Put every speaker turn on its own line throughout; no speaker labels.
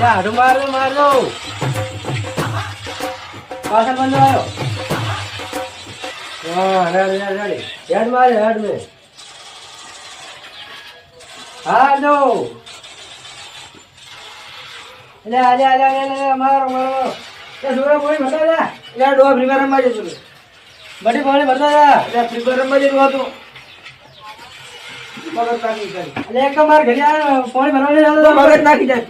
હાડું મારલો પાછળ બંધ આવ્યો. હા હેડ મારે હેડ મે હાલો મારો છોકરા પાણી ભરતા હતા ડોવા ફ્રી ફાયર રમવા જતું બધી પાણી ભરતા હતા ફ્રી ફાયર રમવા જતું હતું. એક માર ઘરે પાણી ભરવા મગજ નાખી જાય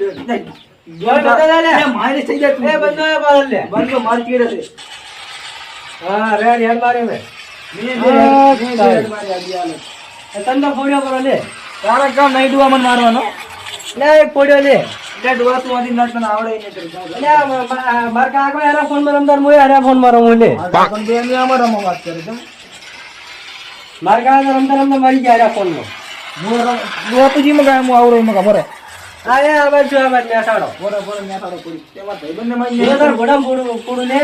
મારી થઈ જાય બંધ મારી ચીડે છે. હા રેડ હેડ માર્યો મેં તંદો ફોડ્યો કરો લે તારા કામ નહીં ડુવા મને મારવાનો લે એક ફોડ્યો લે ડુવા તું આધી નટ તને આવડે માર કાકો એના ફોન માં રમદાર મોય એના ફોન માં રમું લે આમાં રમવા વાત કરે તમે માર કાકા રમતા મરી ગયા એના ફોન માં ડુવા તું જી મગા હું આવડે મગા બરે આયા આবার જો આবার મેસાડો બોરે મેસાડો પૂરી તેમાં ભાઈ બંને માં એ તાર ગોડામ પૂરું લે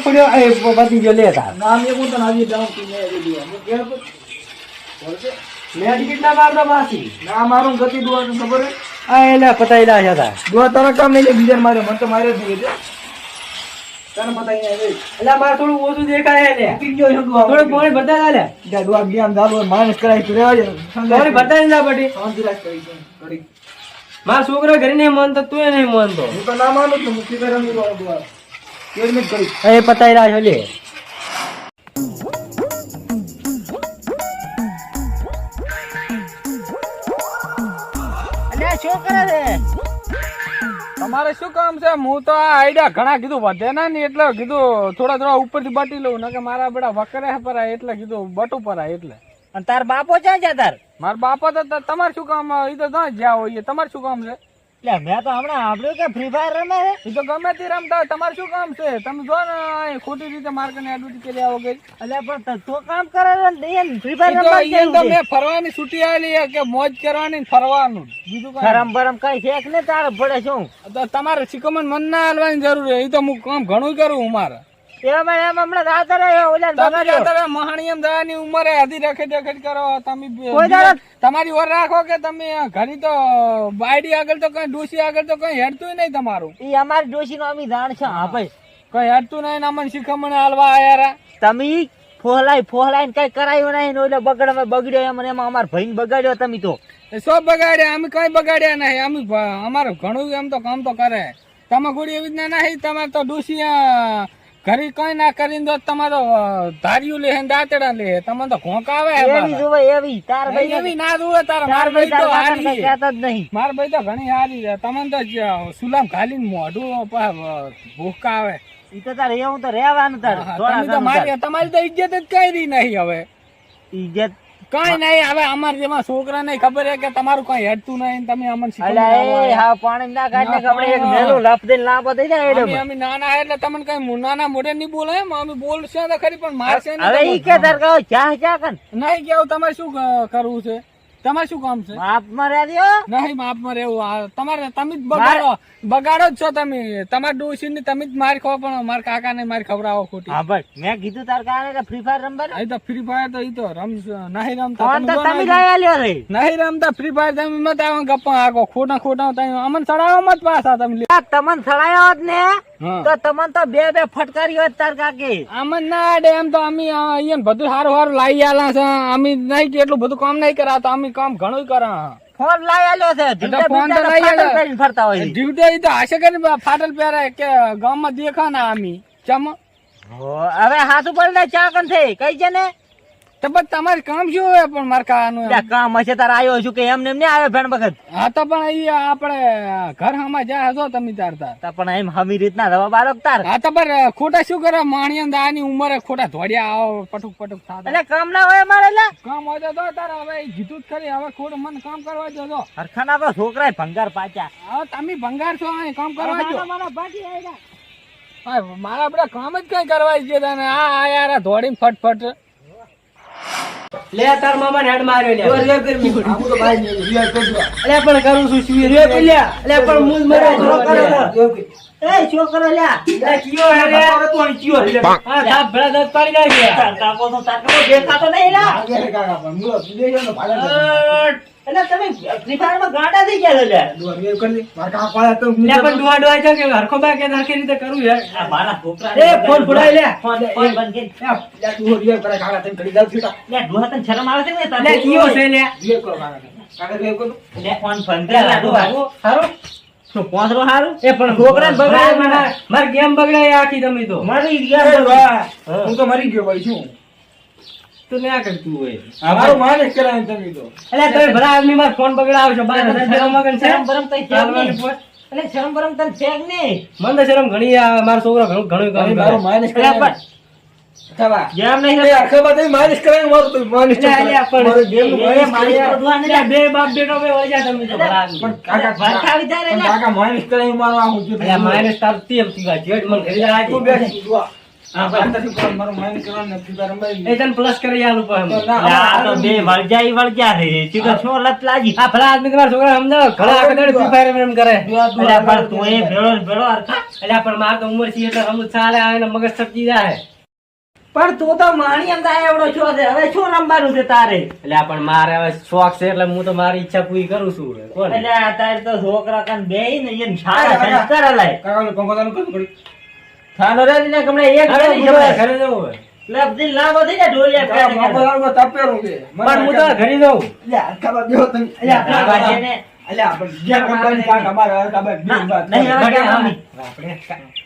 પડ્યો એ બધી જો લે તાર નામ એ હું તને આવી જાઉં તું મે એ દીવા હું કેળ બોલશે મે ટિકિટ ના મારતો પાછી ના મારું ગતિ દુવા તો ખબર હે આ એલા પતાઈલા છે તા દુવા તારા કામ નહીં બીજર મારે મન તો મારે જ દીએ તને પતાઈ નહીં એલા માર થોડું ઓછું દેખાય લે પીજો દુવા થોડું પાણી ભરતા લે દુવા ગયામ દાલો માણસ કરાય તું રેવા દે પાણી ભરતા ન જા બટી શાંતિરાજ કરી મારા છોકરા ઘરે નહીં માનતો તું નહીં માનતો હું તો ના માનું છું મુક્તિ કરવાની દુઆ કેવી મિનિટ કરી એ પતાઈ રહ્યા છો લે અલ્યા શું કરે છે
તમારે શું કામ છે? હું તો આ આઈડિયા ઘણા કીધું વધે ના ને એટલે કીધું થોડા ઉપરથી બટી લઉં ને કે મારા બેડા વકરે પરાય એટલે કીધું બટું પરાય એટલે.
અને તાર બાપો ક્યાં છે તાર?
મારા બાપા તો તમારે શું કામ? એ તો જ્યાં હોય તમારે શું કામ છે?
એટલે મેં તો હમણાં સાંભળ્યું કે ફ્રી ફાયર રમે છે.
એ તો ગમે તે રમતા હોય તમારે શું કામ છે? તમે જો ને ખોટી રીતે માર્કેટ એડવર્ટાઈઝ કરી આવો ગઈ.
એટલે પણ તો કામ કરે ફ્રી ફાયર રમવા
મેં ફરવાની છૂટી આવેલી કે મોજ કરવાની ફરવાનું બીજું કઈ
ગરમ બરમ કઈ છે કે ને તારે પડે શું?
તમારે શીખવણ મન ના હાલવાની જરૂર છે. એ તો હું કામ ઘણું કરું મારે મહાણી ઉંમરે હજી રખેડ કરો તમે તમારી ઓર રાખો કે તમે ઘણી તો બાયડી આગળ તો કઈ ડોસી આગળ તો કઈ હેડતું નહીં તમારું.
એ અમારી ડોસી નો અમે જાણ છે. હા ભાઈ
કઈ હેડતું નહીં અમને શીખમણ હાલવા આયા
તમે ફોહલાઈ કઈ કરાયું નહીં એટલે બગડ્યો એમ અમારા ભાઈ ને બગાડ્યો તમે તો
શું બગાડ્યા? અમે કઈ બગાડ્યા નહીં. અમે અમારે ઘણું એમ તો કામ તો કરે. તમે ગોળી એવી રીતના નહીં. તમારે તો ડોસી ઘરે કઈ ના કરીને તો તમારો ધાર્યું લે દાંતડા લે તમે તો ઘોંક આવે
એવી તાર ભાઈ
એવી ના જોવે તારા માર ભાઈ તો હારી
કહેતા જ નહીં.
માર ભાઈ તો ઘણી હારી છે. તમને તો સુલામ ખાલી મોઢું ભૂખકા આવે.
એ તો તારે એવું તો રહેવાનું તાર
તમારી તો ઇજ્જત જ કઈ દી નહીં. હવે
ઇજ્જત
કઈ નહીં. હવે અમારે જેમાં છોકરા ને ખબર છે કે તમારું કઈ હેડતું નહીં. તમે અમને
પાણી ના કાઢને
અમે નાના એટલે તમને કઈ નાના મોઢે નહીં બોલે એમ. અમે બોલશે તો ખરી પણ મારશે નહીં. કેવું તમારે શું કરવું છે? તમારે શું કામ છે?
માપમાં
નહીં માપમાં રહેવું. તમારે તમે જ બગાડો જ છો. તમે તમારા ડોસી ની તમે જ માર ખાવ પણ મારા કાકા ને મારી ખવડાવો ખોટી.
હા ભાઈ મેં કીધું તાર કાકા ફ્રી ફાયર રમવા.
તો ફ્રી ફાયર તો ઈ તો નહીં રમતા નહીં રમતા ફ્રી ફાયર. તમે મત આવો ગપ્પા આગો ખોટા તમે અમને ચડાવો મત પાછા. તમે
તમને ચડાયો જ ને તો તમને તો બે ફટકારી હોત તાર કાકી.
અમને ના આડે એમ તો અમે અહીંયા બધું સારું લાવી આલા છે. અમે નહીં કે એટલું બધું કામ નહીં કરાવતા. અમે કામ ઘણું કરા.
ફોન લાવી આલ્યો છે.
ફોન તો લઈ
ફરતા હોય
જીવતો એ તો આશે કરી ફાટલ પહેરે કે ગામમાં દેખા ના અમે ચમ.
હવે હાથ ઉપર ચા કન થઈ કઈ છે ને
તો બસ તમારે કામ શું હોય? પણ મારે કાનું
કામ હશે તારે આવ્યો છું કે એમને એમ નહીં આવે ભેણ વખત.
હા તો પણ અહીંયા આપણે ઘર હમા જાય જો તમે તારતા
પણ એમ હમી રીતના રવા બાળક તાર.
હા તો પણ ખોટા શું કરે? માણિયા દાની ઉંમરે ખોટા ધોડિયા આવો પટુક થતા.
એટલે કામ ના હોય મારે
કામ હોય તો તારે હવે કીધું જ ખરી. હવે ખોટું મને કામ કરવા દો તો
હરખાના તો છોકરા ભંગાર પાછા.
હા તમે ભંગાર છો કામ કરવા દો. મારા બધા કામ જ કઈ કરવા છે. આ યાર ધોડીને ફટફટ
લે તાર મામાને હેડ માર્યો લે
તું રિયા કરી મી આવું તો ભાઈ ને રિયા કરી દો
અલ્યા પણ કરું છું શું રે પેલ્યા અલ્યા પણ મૂજ મરે
કરો
એ શું કરો લ્યા
એ કયો હે રે
તું અહીં ચિયો રે
હા સાપ ભડા દત પાડી નાખ્યા
કાકો તો દેખાતો નહીં લ્યા
આગળ કાકા પણ મુલો વિદેશો નો ભાડે
એટલે તમે ફ્રી ફાયર માં ગાંડા થઈ ગયા છો લ્યા
દો રિયા કરી માર કાકા પાયા તો
લે પણ ડોવા ડોવા છે કે હરખો બા કે નાખી રીતે કરું યાર
આ મારા છોકરા
એ ફોન ફોડાય લે
ફોન બંધ કરી
તું રિયા કરે કાકા તને કરી જાવ છૂટા
લે ડોહા તને શરમ આવે છે ને તારે
લે કયો છે લે
રિયા કરો કાકા કાકા રિયા કરો
લે ફોન બંધ કરી લા ડોહા
હારો
શું પોસરો હારું
એ પણ છોકરાને બગડાય માર ગેમ બગડાય આખી તમે તો
મરી
એ
ગયા
વાહ હું તો મરી ગયો ભાઈ શું
તું ના કરતું હોય
મારું માલિક કરાય તમે તો
અલ્યા તમે ભલા આદમી માં ફોન બગડાવો છો 12,000 જેવા મગન છે
શરમ બરમ કઈ છે
ચાલવાની
નહીં.
પોસ્ટ.
એટલે શરમ બરમ તને છે કે નહીં
મને તો શરમ ઘણી આ મારો છોકરો ઘણું કામ કરે.
મારું માલિક
અલ્યા
કરાય
પણ
ચાવા
જેમ નહીં
એ આખા બાદ માલિશ કરાય મારું તો માલિશ
અલ્યા, પણ
મારું ગેમ નું
એ માલિશ
કરાય.
બધું આને
અલ્યા, બે બાપ બેટો બે વળી જાય તમે તો ભલા આદમી.
પણ કાકા
વરખા આવી જાય
પણ
ને
કાકા માલિશ કરાય મારું આવું છે
અલ્યા, મારે તારતી એમ તીવા જેઠ મને ઘરે જાય
તું બેસ દુઆ
હા, ભાઈ.
અંતથી પણ મારું માલિશ કરવાનું નથી તારે રંબાઈ
એ તને પ્લસ કરી આલું પણ
તો ના.
આ તો બે વળજા રે સીધો શું લત લાગી
આ ભલા આદમી તમારા છોકરા સમજાવો ઘણા આગળ દાડે ફ્રી ફાયર એમ કરે
અલ્યા પણ તું એ ભેળો ને ભેળો હરખા
અલ્યા પણ માર તો ઉંમર છે એટલે સમજ ચાલે આવે ને મગજ સપજી જાય
પણ તું તો માણી એમ થાય એવડો છો છે હવે શું રમવાનું છે તારે
અલ્યા પણ મારે હવે શોખ છે એટલે હું તો મારી ઈચ્છા પૂરી કરું છું કોણ
એટલે આ તારે તો છોકરા કાન બેહી ને એમ સારા સંસ્કાર હલાય
કાકા પંખો કરું કરી
થાનો રે ને કમણે એક
અરે
બેની
હું તો
ખબર
ઘરે જવું હોય
લપથી લાંબો થઈ જાય ઢોલિયા
કાકા
પેટે
પંખો
કાઢે.
તાપેલું છે
પણ હું તો ઘરે જવું
અલ્યા આખા બાદ બેહો તમે
અલ્યા,
આ વાજે ને
અલ્યા પણ જેમ રંબાઈ કાકા મારા આખા બાદ બે વાત
નહીં, હવે
ઘરે
કેમ
હા.
રમી?
આપણે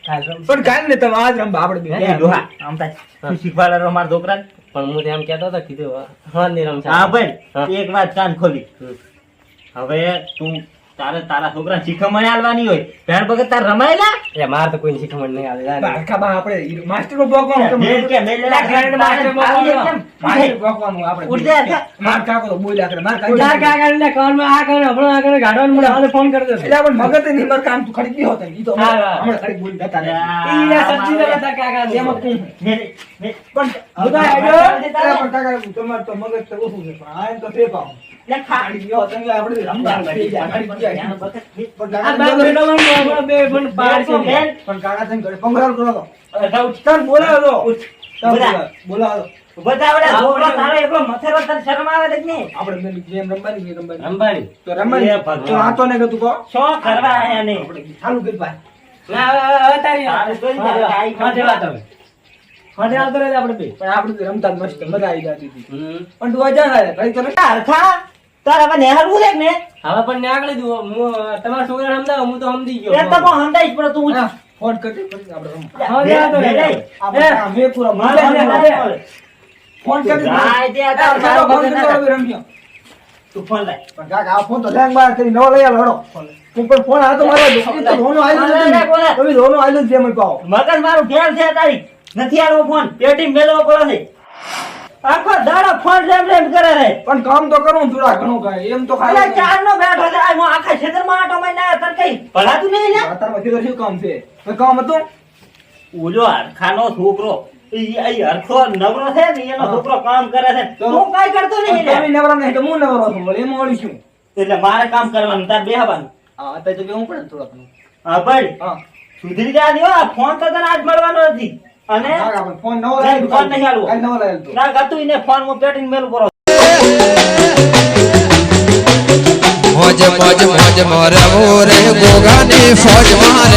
કાલ રમશું.
પણ કાંઈ નહીં તમે આજ રંબા આપણે બે
એ ડોહા આમ થાય તું શીખવાડે રો મારા છોકરાને
પણ હું તો એમ કહેતો હતો કીધું હા નહીં રમશે
હા
હા.
ભાઈ એક વાત કાન ખોલી હવે તું તારે તારા છોકરા શીખમણી આલવાની હોય ભેણ વગર તાર રમાયેલા
અલ્યા, મારે તો કોઈ શીખમણ નહીં આવે જાને.
આખા બા આપણે માસ્ટર ભોગવાનું
ભેણ કે મેલેલા
ભેણ માસ્ટર ભોગવવાનો.
માસ્ટર ભોગવાનું આપણે
ઉઠ જા.
માર કાકો તો બોલ્યા કરે માર
ઉઠા
કાકા
કાકા એટલે કાનમાં આ કરે હમણાં આ કરે ગાડવાનું મને હાલે ફોન કરી દેશે.
એટલે આપણે મગજ નહીં માર કામ તું ખડી ગયો હતો ઈ તો
હા, હા.
હમણાં ખડી બોલી જતા રહે
ઈ યા સચ્ચી વાત હતા કાકા
એમાં તું
મેલે-
પણ
હું તો હેડ્યો.
પણ કાકા તમાર તો મગજ તો ઓછું છે પણ આ એમ તો ફેર પાઉં
લે ખા.
ખડી ગયો હતો એટલે આપણે રમવા થઈ ગયા ખડી ગયા
ધ્યાન વખત
પણ
આ
કાકા
બાપ બેટામાં હમણાં બે પણ પાડ છે.
બેન,
પણ કાકા તમે ઘરે પંગરાળ કરો તો
અઢાર
તને બોલાવો તો તને
બોલા.
બોલાવો
બધા આવડે
હા,
છોકરો
બોલા.
તારો એકલો મથેરો તને શરમ આવે છે કે નહીં?
આપણે બેન ગેમ રમવાની કે રમવાની
રંભાણી.
તો રમવાની
એ ભગવાન.
તો આ તો ને કે તું કહો
શું કરવા આયા નહીં?
આપણે ચાલુ કરી ભાઈ
ના, હવે તારી
સારું, તો જ
હા,
આઈ
હા, તે વાત હવે. હા, તે આવતો રહે આપણે બે.
પણ આપણે તો રમતા જ મસ્ત મજા આવી જતી હતી
હમ.
પણ તું અજા થાય કઈ તને
હરખા તારે હવે નેહરવું છે કે ને?
હવે પણ નીકળી દઉં હું તમારા છોકરા સમજાવો હું તો સમજી ગયો
એ તો હું સમજાઈશ, પણ તું
હા, ફોન કરી પછી આપણે રમવા.
હા, તે આવતો રહે.
બે,
આપણે આ વેપુરા
મારે
મારે
મારે
મારે.
મારે.
ફોન કરી
જાય તે આ
તારો
તારો
ફોન
વગર
કરી
ના
તો હવે રમ્યો.
તું ફોન લાય.
પણ કાકા આ ફોન તો લેંગ બાર કરી નવો લઈ આલો હેડો. તું પણ ફોન આ તો મારા દોસ્તી તો ધોનો આયલો જ
ના, ના,
નથી. તમે ધોનો આયલો જ છે મને કહો.
મગજ મારું ફેલ છે તારી નથી આલવો ફોન પેટી મેલવો પડે છે આખો દાડો ફોન રેમ રેમ કરે છે
પણ કામ તો કરું થોડા ઘણું કાંઈ. એમ તો
અલા
ખાલી
ચાર નો બેઠો છે આ હું આખા ક્ષેત્રમાં આટો મારીને આવ્યો તને કઈ ભલાતું નહીં ને
અત્યારમાં કીધું શું કામ છે કોઈ કામ હતું
ઓલો હરખાનો છોકરો ઈ હરખો નવરો છે ને એનો
હા.
છોકરો કામ કરે છે
તો?
તું કાઈ કરતો નહીં
તમે
ને
નવરા નહીં તો હું નવરો છું વળી એમાં વળી શું
એટલે મારે કામ કરવાનું તાર બેહવાનું
હા અત્યારે તો બેહવું પડે ને થોડા ઘણું.
હા ભાઈ
હા
સુધરી જા દેવો આ ફોન તો તને આજ મળવાનો નથી અને
કાકા પણ ફોન નવો
નહીં,
લાવ્યો
ફોન નહીં આલવો.
કાંઈ નવો લાવ્યો તો.
ના ગતું એને ફોન હું પેટીને મેલું કરો
મોજ મોજ મોજ મોરે મોરે ગોગાની ફોજ મારે